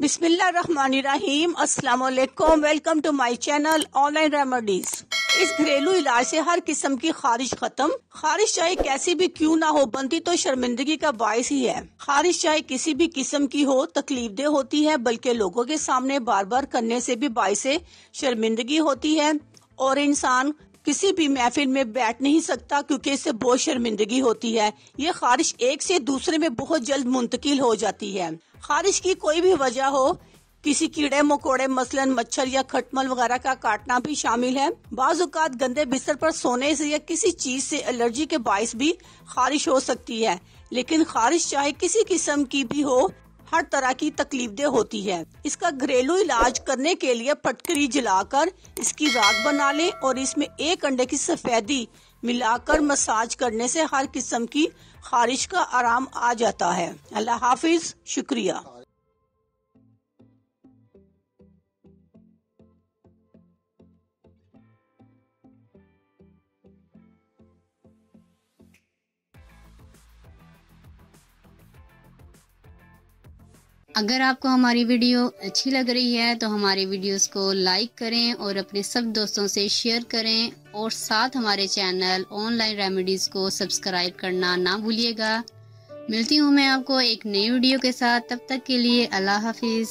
बिस्मिल्लाहिर्रहमानिर्रहीम। अस्सलाम वालेकुम। Welcome to my channel online remedies. इस घरेलू इलाज से हर किस्म की खारिश खत्म। खारिश चाहे कैसी भी क्यों ना हो, बनती तो शर्मिंदगी का बायस ही है। खारिश चाहे किसी भी किस्म की हो, तकलीफदेह होती है, बल्कि लोगों के सामने बार बार करने से भी बायस शर्मिंदगी होती है और इंसान किसी भी महफिल में बैठ नहीं सकता क्योंकि इससे बहुत शर्मिंदगी होती है। ये खारिश एक से दूसरे में बहुत जल्द मुंतकिल हो जाती है। खारिश की कोई भी वजह हो, किसी कीड़े मकोड़े मसलन मच्छर या खटमल वगैरह का काटना भी शामिल है। बाज़ औक़ात गंदे बिस्तर पर सोने से या किसी चीज से एलर्जी के बायस भी खारिश हो सकती है। लेकिन खारिश चाहे किसी किस्म की भी हो, हर तरह की तकलीफदेह होती है। इसका घरेलू इलाज करने के लिए फटकरी जलाकर इसकी राख बना लें और इसमें 1 अंडे की सफेदी मिलाकर मसाज करने से हर किस्म की खारिश का आराम आ जाता है। अल्लाह हाफिज, शुक्रिया। अगर आपको हमारी वीडियो अच्छी लग रही है तो हमारे वीडियोस को लाइक करें और अपने सब दोस्तों से शेयर करें और साथ हमारे चैनल ऑनलाइन रेमेडीज़ को सब्सक्राइब करना ना भूलिएगा। मिलती हूँ मैं आपको एक नई वीडियो के साथ, तब तक के लिए अल्लाह हाफिज़।